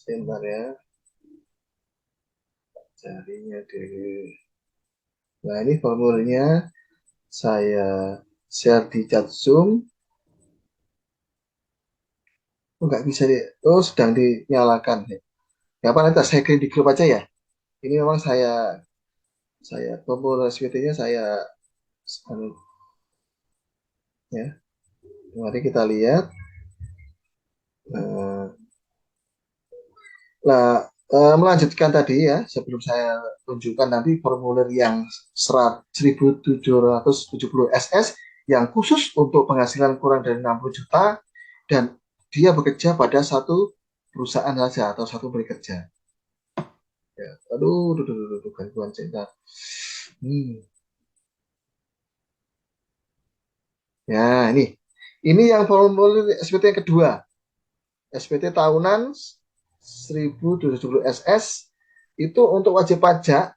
[SPEAKER 1] Sebentar ya, carinya dulu. Nah, ini formulirnya saya share di chat Zoom. Oh, nggak bisa di, oh sedang dinyalakan. Ya apa nanti saya kirim di grup aja ya. Ini memang saya Saya formulir SPT-nya saya ya. Mari kita lihat. Melanjutkan tadi ya, sebelum saya tunjukkan nanti formulir yang 1770 SS yang khusus untuk penghasilan kurang dari 60 juta dan dia bekerja pada satu perusahaan saja atau satu bekerja. Ya, aduh, gangguan cinta. Ya, ini yang formulir SPT yang kedua. SPT tahunan 1770 SS itu untuk wajib pajak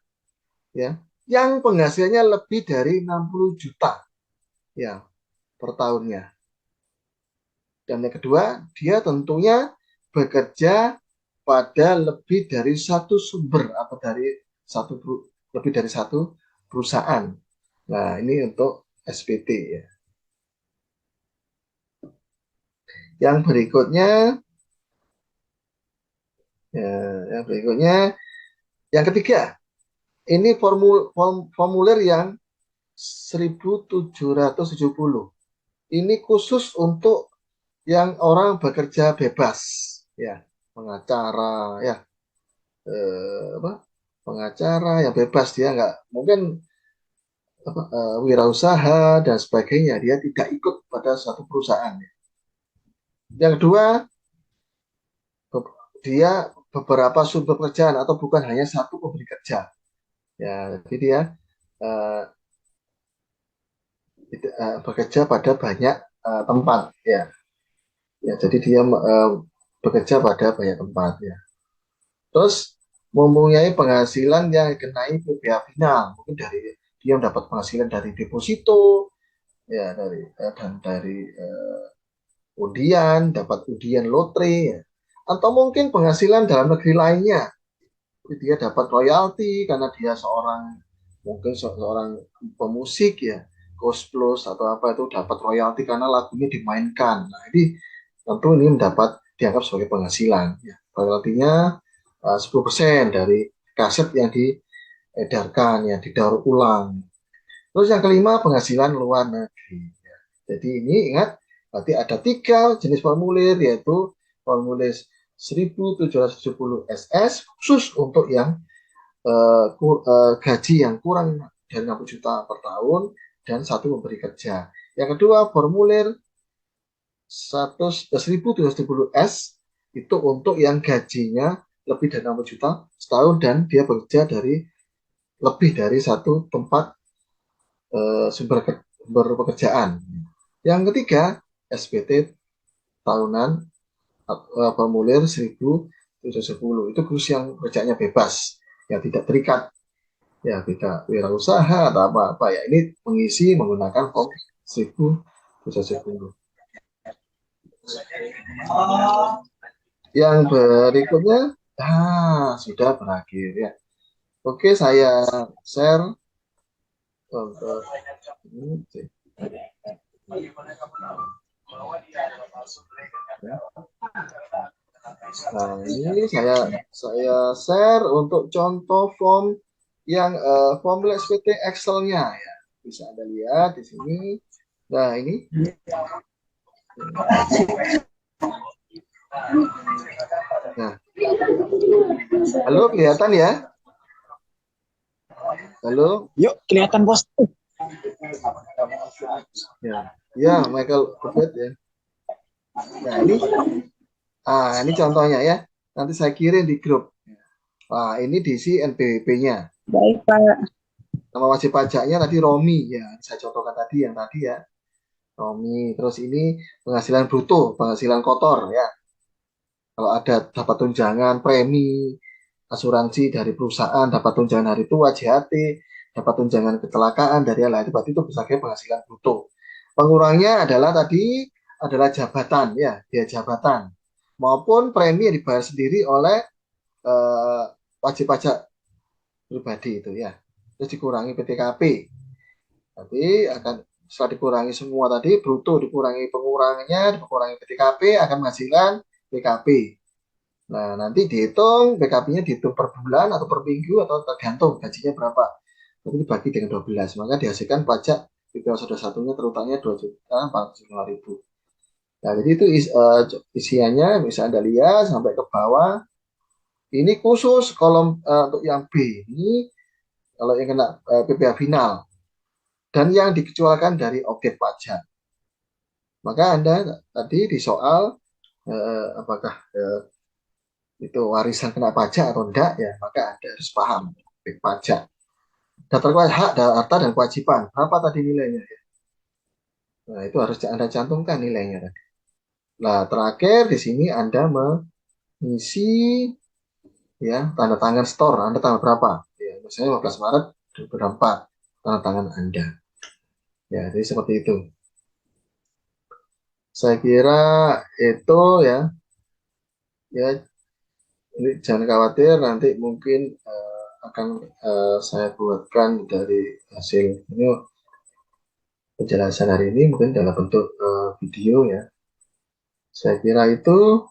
[SPEAKER 1] ya yang penghasilannya lebih dari 60 juta ya per tahunnya. Dan yang kedua, dia tentunya bekerja pada lebih dari satu sumber atau lebih dari satu perusahaan. Nah, ini untuk SPT ya. Yang berikutnya yang ketiga, ini formulir yang 1770. Ini khusus untuk yang orang bekerja bebas, ya, pengacara, ya, pengacara yang bebas, dia nggak mungkin wirausaha dan sebagainya, dia tidak ikut pada suatu perusahaan. Yang kedua, dia beberapa sumber pekerjaan atau bukan hanya satu pemberi kerja. Ya, jadi dia bekerja pada banyak tempat ya. Ya, jadi dia bekerja pada banyak tempat ya. Terus mempunyai penghasilan yang dikenai PPh final, mungkin dari dia mendapat penghasilan dari deposito ya, dan dari undian, dapat undian lotre ya. Atau mungkin penghasilan dalam negeri lainnya. Dia dapat royalti karena dia mungkin seorang pemusik ya, Ghost Plus atau apa itu dapat royalti karena lagunya dimainkan. Nah, ini tentu ini dianggap sebagai penghasilan ya. Royaltinya 10% dari kaset yang diedarkan, yang didaur ulang. Terus yang kelima, penghasilan luar negeri ya. Jadi ini ingat, berarti ada 3 jenis formulir, yaitu formulir 1770 SS khusus untuk yang gaji yang kurang dari 60 juta per tahun dan satu memberi kerja. Yang kedua, formulir 1770 S itu untuk yang gajinya lebih dari 60 juta setahun dan dia bekerja dari lebih dari satu tempat sumber pekerjaan. Yang ketiga, SPT tahunan formulir 1710 itu khusus yang kerjanya bebas, yang tidak terikat, ya tidak wirausaha atau apa-apa ya. Ini mengisi menggunakan form 1710. Yang berikutnya, sudah berakhir ya. Oke, saya share untuk ini. Nah, ini saya share untuk contoh form yang formulir SPT Excel-nya ya. Bisa Anda lihat di sini. Nah, ini. Nah. Halo, kelihatan ya? Halo?
[SPEAKER 3] Yuk, kelihatan bos.
[SPEAKER 1] Ya, Michael Buffett ya. Nah, ini contohnya ya. Nanti saya kirim di grup. Nah, ini diisi NPWP-nya.
[SPEAKER 2] Baik, Pak.
[SPEAKER 1] Nama wajib pajaknya tadi Romi ya. Saya contohkan tadi yang tadi ya. Romi. Terus ini penghasilan bruto, penghasilan kotor ya. Kalau ada dapat tunjangan premi, asuransi dari perusahaan, dapat tunjangan hari tua, JHT, dapat tunjangan kecelakaan dari yang lain, berarti itu bisa penghasilan bruto. Pengurangnya adalah jabatan ya, biaya jabatan maupun premi yang dibayar sendiri oleh wajib pajak pribadi itu ya. Terus dikurangi PTKP. Nanti akan setelah dikurangi semua tadi, bruto dikurangi pengurangannya, dikurangi PTKP akan menghasilkan PKP. Nah, nanti dihitung PKP-nya dihitung per bulan atau per minggu atau tergantung gajinya berapa. tapi dibagi dengan 12, maka dihasilkan pajak PPh sudah satunya terutangnya 2.405.000. Nah, jadi itu isiannya, bisa Anda lihat sampai ke bawah. Ini khusus kolom untuk yang B ini kalau yang kena PPh final dan yang dikecualikan dari objek pajak. Maka Anda tadi di soal apakah itu warisan kena pajak atau enggak, ya maka Anda harus paham objek pajak. Daftar hak, harta, dan kewajiban. Berapa tadi nilainya? Nah, itu harus Anda cantumkan nilainya tadi. Nah, terakhir di sini Anda mengisi ya tanda tangan store. Anda tanggal berapa? Ya, misalnya 15 Maret 2024, tanda tangan Anda. Ya, jadi seperti itu. Saya kira itu ya. Ya, ini jangan khawatir, nanti mungkin akan saya buatkan dari hasil ini penjelasan hari ini mungkin dalam bentuk video ya. Saya kira itu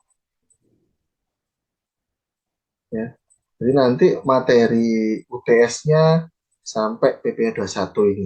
[SPEAKER 1] ya. Jadi nanti materi UTS-nya sampai PPh 21 ini.